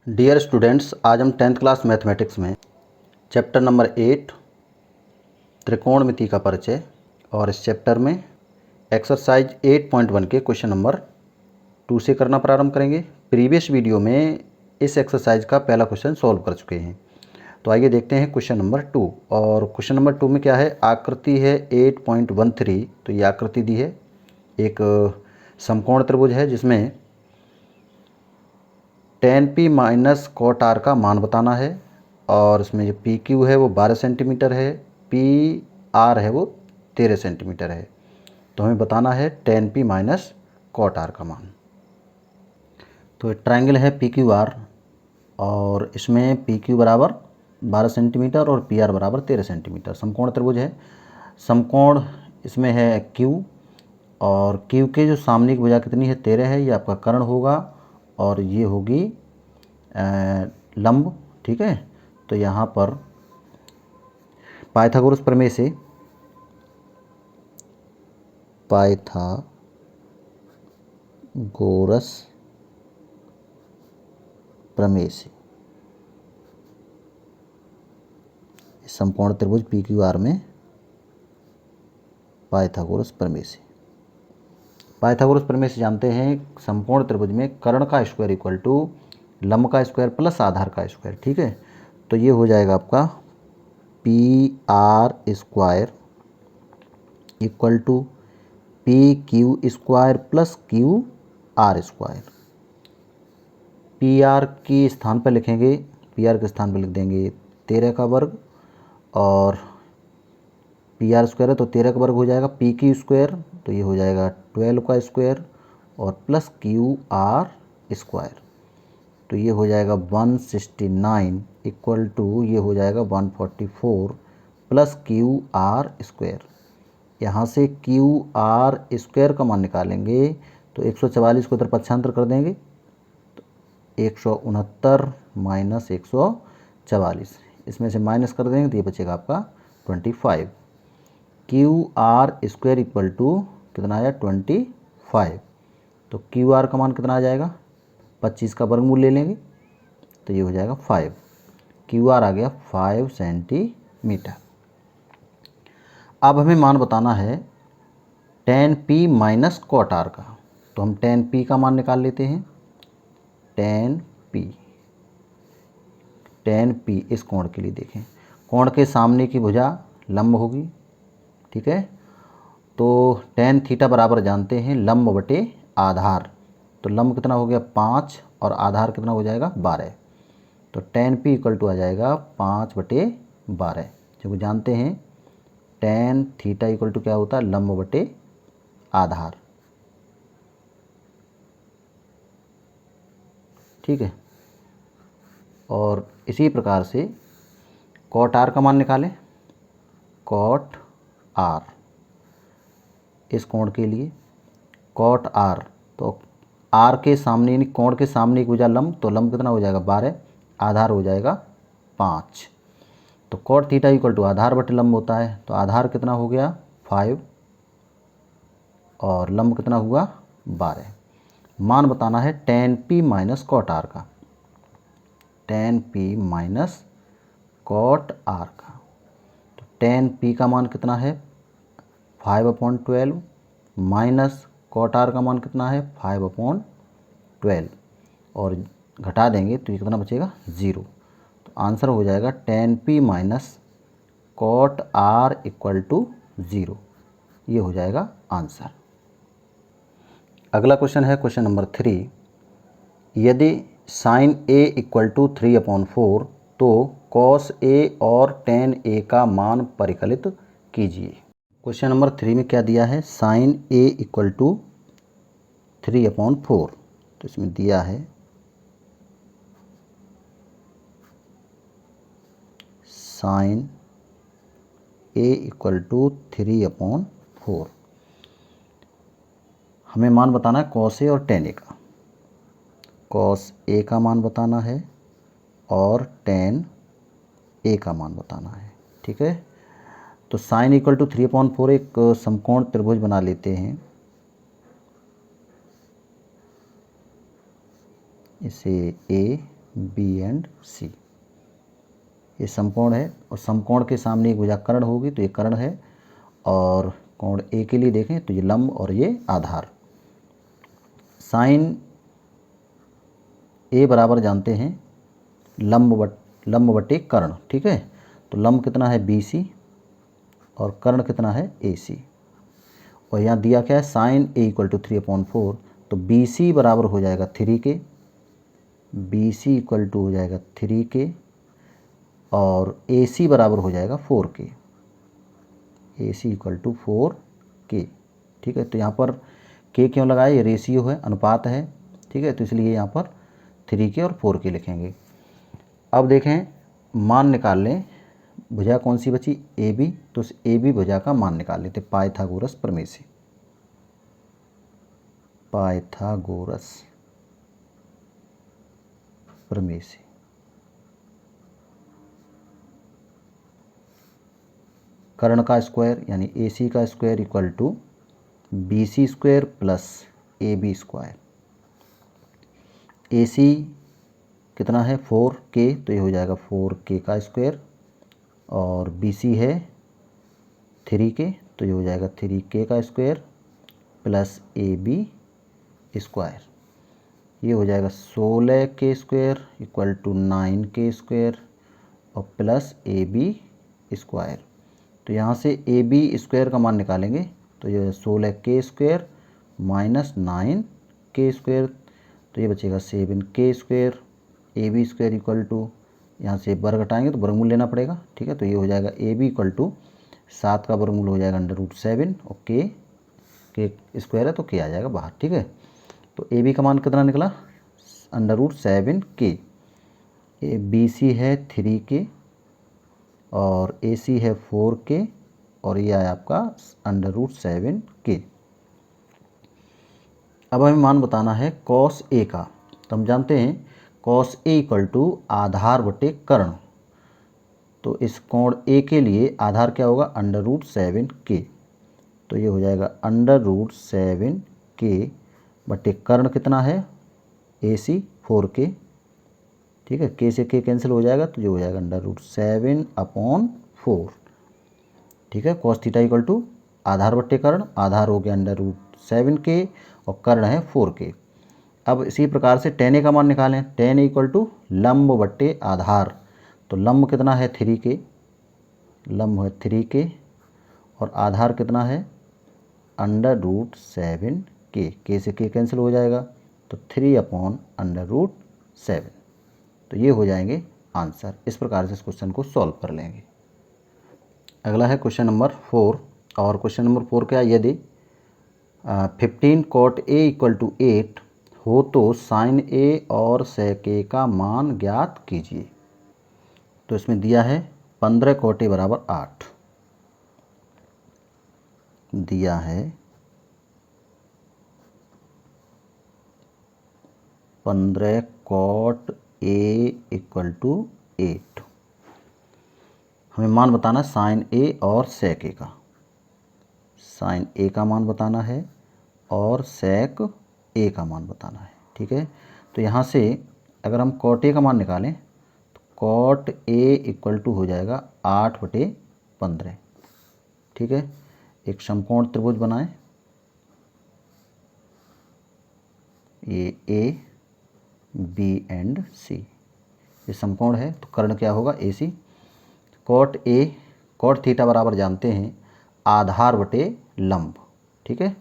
Dear students, आज हम 10th class mathematics में चैप्टर नंबर 8 त्रिकोणमिति का परिचय और इस चैप्टर में एक्सरसाइज 8.1 के क्वेश्चन नंबर 2 से करना प्रारंभ करेंगे। प्रीवियस वीडियो में इस एक्सरसाइज का पहला क्वेश्चन सॉल्व कर चुके हैं। तो आइए देखते हैं क्वेश्चन नंबर 2। और क्वेश्चन नंबर 2 में क्या है, आकृति है 8.13। तो ये आकृति दी है, एक समकोण त्रिभुज है जिसमें tan p minus cot r का मान बताना है और इसमें जो पी क्यू है वो 12 सेंटीमीटर है, पी आर है वो 13 सेंटीमीटर है। तो हमें बताना है tan p minus cot r का मान। तो ट्रायंगल है पी क्यू आर और इसमें पी क्यू बराबर 12 सेंटीमीटर और पी आर बराबर 13 सेंटीमीटर। समकोण त्रिभुज है। समकोण इसमें है क्यू और क्यू के जो सामने की भुजा कितनी है, 13 है। ये आपका कर्ण होगा और ये होगी लंब। ठीक है, तो यहाँ पर पाइथागोरस प्रमेय से समकोण त्रिभुज पी क्यू आर में पाइथागोरस प्रमेय से जानते हैं समकोण त्रिभुज में कर्ण का स्क्वायर इक्वल टू लंब का स्क्वायर प्लस आधार का स्क्वायर। ठीक है, तो ये हो जाएगा आपका P R square equal to P Q square plus Q R square. P R के स्थान पर लिखेंगे, पी आर के स्थान पर लिख देंगे 13 का वर्ग और पी आर स्क्वायर है तो 13 का वर्ग हो जाएगा, पी क्यू स्क्वायर तो ये हो जाएगा 12 का स्क्वायर और प्लस क्यू आर स्क्वायर तो ये हो जाएगा 169 इक्वल टू ये हो जाएगा 144 प्लस क्यू आर स्क्वायर। यहाँ से क्यू आर स्क्वायर का मान निकालेंगे तो 144 को उधर पक्षांतर कर देंगे तो 169 माइनस 144, इसमें से माइनस कर देंगे तो ये बचेगा आपका 25। Q R square equal to कितना आया 25। तो क्यू आर का मान कितना आ जाएगा, 25 का वर्गमूल ले लेंगे तो ये हो जाएगा 5। क्यू आर आ गया 5 सेंटीमीटर। अब हमें मान बताना है tan p minus cot r का। तो हम tan p का मान निकाल लेते हैं। tan p इस कोण के लिए देखें, कोण के सामने की भुजा लंब होगी। ठीक है, तो tan थीटा बराबर जानते हैं लंब बटे आधार। तो लंब कितना हो गया 5 और आधार कितना हो जाएगा 12। तो tan p इक्वल टू आ जाएगा 5/12। जो जानते हैं tan थीटा इक्वल टू क्या होता है, लंब बटे आधार। ठीक है, और इसी प्रकार से cot r का मान निकालें। cot r इस कोण के लिए cot r, तो r के सामने यानी कोण के सामने एक भुजा लंब, तो लंब कितना हो जाएगा 12, आधार हो जाएगा 5। तो cot थीटा इक्वल टू आधार बटे लंब होता है। तो आधार कितना हो गया 5 और लंब कितना हुआ 12। मान बताना है tan p minus cot r का। tan p minus cot r का, तो tan p का मान कितना है 5/12 माइनस cot r का मान कितना है 5/12 और घटा देंगे तो ये कितना बचेगा 0। तो आंसर हो जाएगा tan p minus cot r equal to 0। ये हो जाएगा आंसर। अगला क्वेश्चन है क्वेश्चन नंबर 3। यदि sin a इक्वल टू 3/4 तो cos a और tan a का मान परिकलित कीजिए। क्वेश्चन नंबर 3 में क्या दिया है, sin a इक्वल टू 3/4। तो इसमें दिया है sin a इक्वल टू 3/4। हमें मान बताना है cos a और tan a का। cos a का मान बताना है और tan a का मान बताना है। ठीक है, तो sin इक्वल टू 3/4 एक समकोण त्रिभुज बना लेते हैं। इसे A बी एंड सी। ये समकोण है और समकोण के सामने एक भुजा कर्ण होगी तो ये कर्ण है, और कोण ए के लिए देखें तो ये लंब और ये आधार। साइन ए बराबर जानते हैं लंब बटे कर्ण, ठीक है। तो लंब कितना है बी सी और कर्ण कितना है ए सी, और यहाँ दिया क्या है साइन ए इक्वल टू 3/4, तो बी सी बराबर हो जाएगा 3 के, बी सी इक्वल टू हो जाएगा 3 के, और ए सी बराबर हो जाएगा 4 के, ए सी इक्वल टू 4 के, ठीक है। तो यहाँ पर के क्यों लगाए, ये रेशियो है, अनुपात है, ठीक है, तो इसलिए यहाँ पर 3 के और 4 के लिखेंगे। अब देखें मान निकाल लें, भुजा कौन सी बची ए बी, तो उस ए बी भुजा का मान निकाल लेते पाइथागोरस प्रमेय से। पाइथागोरस प्रमेय से कर्ण का स्क्वायर यानी ए सी का square equal to B C square plus A B square. A C कितना है 4 के, तो ये हो जाएगा 4 के का स्क्वायर, और बी सी है 3 के, तो ये हो जाएगा 3 के का square plus A B square. ये हो जाएगा 16 के स्क्वायर इक्वल टू 9 के स्क्वायर और प्लस ए बी स्क्वायर। तो यहाँ से ए बी स्क्वायर का मान निकालेंगे तो ये 16 के स्क्वायर माइनस 9 के स्क्वायर, तो ये बचेगा 7 के square, A B square equal to, यहाँ से वर्ग हटाएंगे तो वर्गमूल लेना पड़ेगा, ठीक है। तो ये हो जाएगा ए बी इक्वल टू 7 का वर्गमूल हो जाएगा √7 और के स्क्वायर है तो के आ जाएगा बाहर, ठीक है। तो ए बी का मान कितना निकला √7 के, ए बी सी है 3 के और ए सी है 4 के, और ये आया आपका √7 के। अब हमें मान बताना है कॉस ए का, तो हम जानते हैं कॉस ए इक्वल टू आधार बटे कर्ण, तो इस कोण ए के लिए आधार क्या होगा √7 के, तो ये हो जाएगा √7 के बटे कर्ण कितना है ए सी 4 के, ठीक है, के से के कैंसिल हो जाएगा तो ये हो जाएगा √7/4, ठीक है। कॉस थीटा इक्वल टू आधार बट्टे कर्ण, आधार हो गया √7 के और कर्ण है 4 के। अब इसी प्रकार से tan a का मान निकालें, tan a इक्वल टू लंब बट्टे आधार, तो लंब कितना है 3 के, लंब है 3 के और आधार कितना है √7 के से के कैंसिल हो जाएगा तो 3/√7, तो ये हो जाएंगे आंसर। इस प्रकार से इस क्वेश्चन को सॉल्व कर लेंगे। अगला है क्वेश्चन नंबर 4, और क्वेश्चन नंबर 4 क्या, यदि 15 cot a इक्वल टू 8 हो तो साइन ए और sec a का मान ज्ञात कीजिए। तो इसमें दिया है 15 cot a बराबर 8, दिया है 15 cot a इक्वल टू 8। हमें मान बताना है साइन ए और sec a का, साइन ए का मान बताना है और sec a का मान बताना है, ठीक है। तो यहाँ से अगर हम cot a का मान निकालें तो cot a इक्वल टू हो जाएगा 8/15, ठीक है। एक समकोण त्रिभुज बनाएं, ये ए बी एंड सी, ये समकोण है तो कर्ण क्या होगा ए सी। कॉट ए कॉट थीटा बराबर जानते हैं आधार बटे लंब, ठीक है।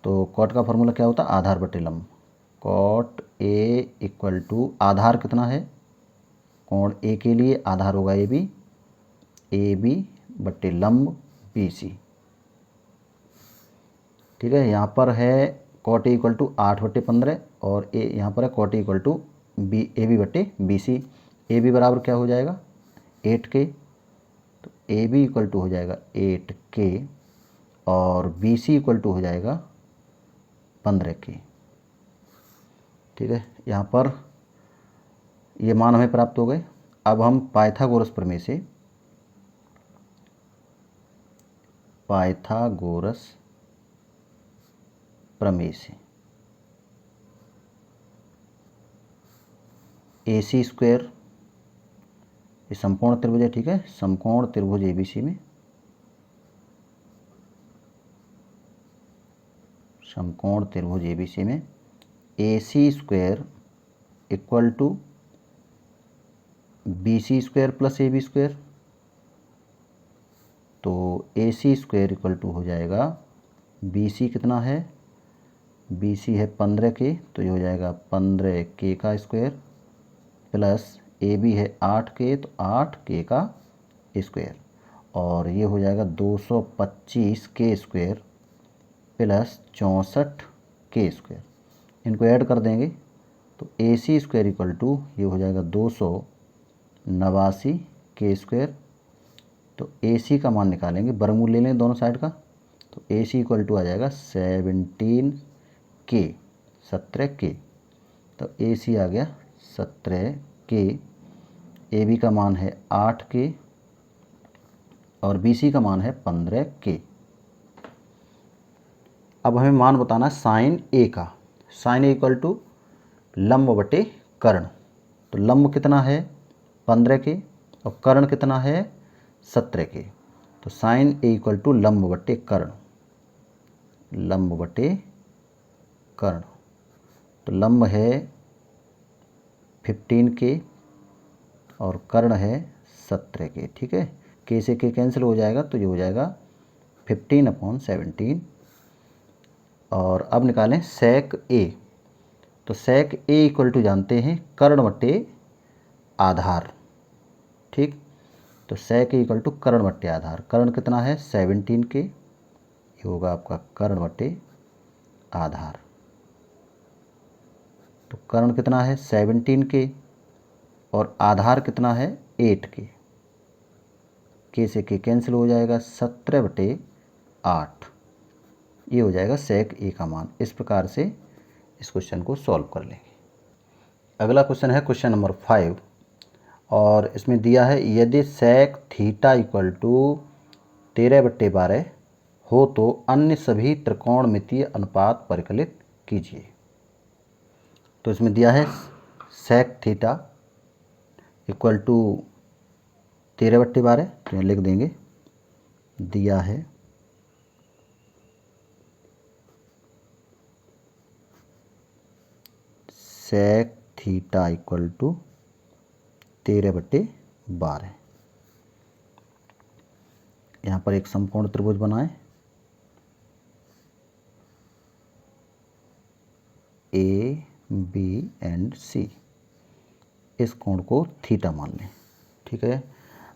तो कॉट का फॉर्मूला क्या होता है आधार बटे लंब, कॉट ए इक्वल टू आधार कितना है कोण ए के लिए आधार होगा ए बी बटे लंब बी सी, ठीक है। यहाँ पर है कॉट ए इक्वल टू 8/15 और ए यहाँ पर है cot A equal to A B बटे बी सी। ए बी बराबर क्या हो जाएगा 8 के, तो ए बी इक्वल टू हो जाएगा 8 के और बी सी इक्वल टू हो जाएगा 15 के, ठीक है। यहाँ पर ये मान हमें प्राप्त हो गए। अब हम पाइथागोरस प्रमेय से, पाइथागोरस प्रमेय से ए सी स्क्वायर, ये समकोण त्रिभुज है, ठीक है, समकोण त्रिभुज ए बी सी में, समकोण त्रिभुज ए बी सी में A C square equal to B C square plus A B square. तो A C square equal to हो जाएगा, बी सी कितना है, बी सी है 15 के, तो ये हो जाएगा 15 के का स्क्वायर प्लस ए बी है 8 के, तो 8 के का स्क्वायर, और ये हो जाएगा 225 के स्क्वायर प्लस 64 के स्क्वायर। इनको ऐड कर देंगे तो A C square equal to ये हो जाएगा 289 के स्क्वायर। तो ए सी का मान निकालेंगे, वर्गमूल ले लें दोनों साइड का, तो ए सी इक्वल टू आ जाएगा 17 के, 17 के। तो ए सी आ गया 17 के, ए बी का मान है 8 के और बी सी का मान है 15 के। अब हमें मान बताना है साइन ए का। साइन ए इक्वल टू लंब बटे कर्ण। तो लंब कितना है 15 के और कर्ण कितना है 17 के। तो साइन ए इक्वल टू लंब बटे कर्ण, लंब बटे कर्ण। तो लंब है 15 के और कर्ण है 17 के, ठीक है। के से के कैंसिल हो जाएगा, तो ये हो जाएगा 15/17। और अब निकालें सेक ए। तो सेक ए इक्वल टू जानते हैं कर्ण बटे आधार, ठीक। तो सेक ए इक्वल टू कर्ण बटे आधार। कर्ण कितना है 17 के, ये होगा आपका कर्ण बटे आधार। तो कर्ण कितना है 17 के और आधार कितना है 8 के से के कैंसिल हो जाएगा, 17/8। ये हो जाएगा सेक ए का मान। इस प्रकार से इस क्वेश्चन को सॉल्व कर लेंगे। अगला क्वेश्चन है क्वेश्चन नंबर 5, और इसमें दिया है यदि सेक थीटा इक्वल टू 13/12 हो तो अन्य सभी त्रिकोणमितीय अनुपात परिकलित कीजिए। तो इसमें दिया है सेक थीटा इक्वल टू 13/12, तो यहाँ लिख देंगे, दिया है सेक थीटा इक्वल टू 13/12। यहाँ पर एक समकोण त्रिभुज बनाएं, ए बी एंड सी। इस कोण को थीटा मान लें, ठीक है।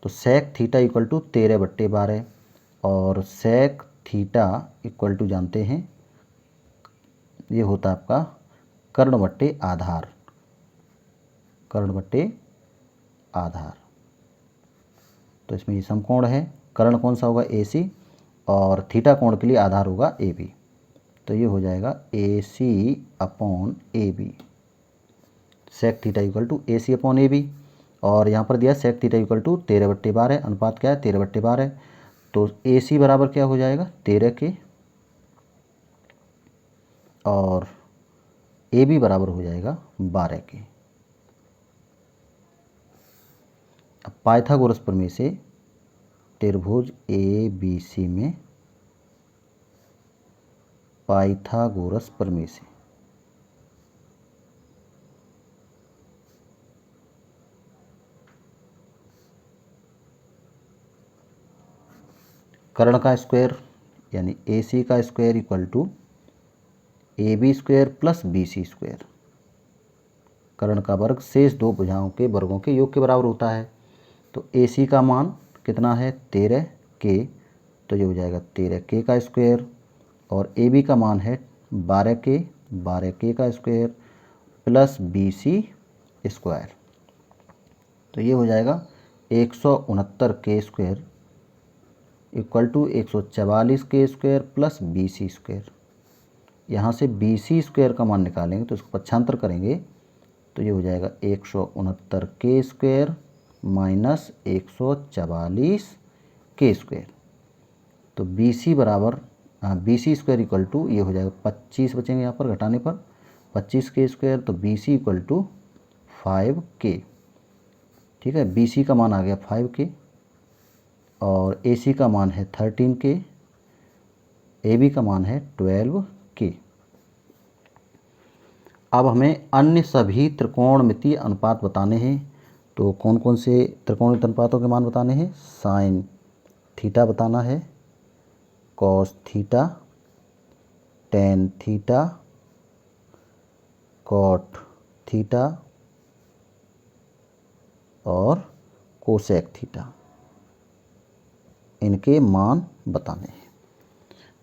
तो सेक थीटा इक्वल टू 13/12 और सेक थीटा इक्वल टू जानते हैं ये होता है आपका कर्ण बटे आधार, कर्ण बटे आधार। तो इसमें ये समकोण है, कर्ण कौन सा होगा ए सी, और थीटा कोण के लिए आधार होगा ए बी। तो ये हो जाएगा A C upon A B, sec theta equal to A C upon A B. और यहाँ पर दिया सेक थीटा इक्वल टू 13/12, अनुपात क्या है 13/12। तो ए सी बराबर क्या हो जाएगा 13 के और ए बी बराबर हो जाएगा 12 के। अब पाइथागोरस प्रमेय से त्रिभुज ए बी सी में, पाइथागोरस प्रमेय से कर्ण का स्क्वायर यानी ए सी का square equal to A B square plus B C square. कर्ण का वर्ग शेष दो भुजाओं के वर्गों के योग के बराबर होता है। तो ए सी का मान कितना है 13 के, तो ये हो जाएगा 13 के का स्क्वायर, और ए बी का मान है 12 के, 12 के का square plus B C square. तो ये हो जाएगा 169 के स्क्वायर इक्वल टू 144 के square plus B C square. यहाँ से बी सी स्क्वायर का मान निकालेंगे तो इसको पक्षांतर करेंगे, तो ये हो जाएगा 169 के स्क्वायर माइनस 144 के स्क्वायर। तो बी सी बराबर B C square equal to ये हो जाएगा 25 बचेंगे यहाँ पर घटाने पर 25 के स्क्वायर। तो B C equal to 5K, ठीक है। BC का मान आ गया 5K और AC का मान है 13K, AB का मान है 12K। अब हमें अन्य सभी त्रिकोणमितीय अनुपात बताने हैं। तो कौन कौन से त्रिकोणमितीय अनुपातों के मान बताने हैं? साइन थीटा बताना है, cos theta, tan theta, cot theta और कोसेक थीटा, इनके मान बताने हैं।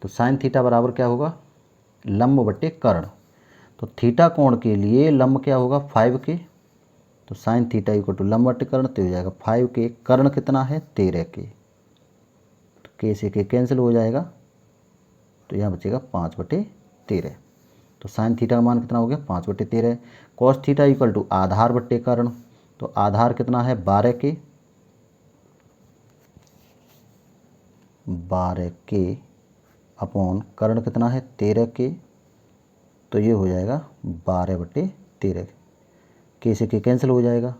तो साइन थीटा बराबर क्या होगा? लंब बटे कर्ण। तो थीटा कोण के लिए लंब क्या होगा? 5K। तो साइन थीटा इक्वल टू लंब बटे कर्ण, तो हो जाएगा 5K। कर्ण कितना है? 13K। तो K से K कैंसिल हो जाएगा, तो यहाँ बचेगा 5/13। तो साइन थीटा का मान कितना हो गया? 5/13। कॉस थीटा इक्वल टू आधार बट्टे कर्ण। तो आधार कितना है? 12K। 12K अपॉन कर्ण कितना है? 13K। तो ये हो जाएगा 12/13। K से K कैंसिल हो जाएगा।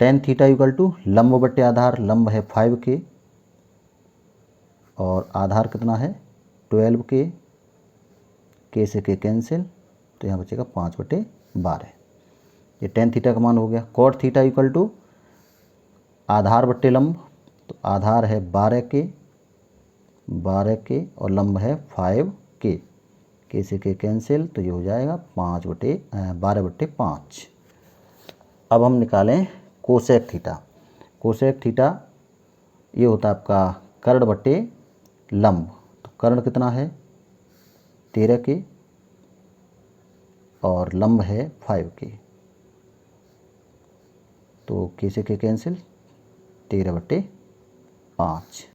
टेन थीटा इक्वल टू लंब बट्टे आधार, लंब है 5K और आधार कितना है? 12K। K से K कैंसिल, तो यहाँ बचेगा 5/12। ये टेन थीटा का मान हो गया। कॉट थीटा इक्वल टू आधार बट्टे लंब, तो आधार है 12K और लंब है 5K। K से K कैंसिल, तो ये हो जाएगा 12/5। अब हम निकालें कोसेक थीटा। कोसेक थीटा ये होता है आपका कर्ण बट्टे लंब। तो कर्ण कितना है? 13K और लंब है 5K। तो K से K कैंसिल, 13/5।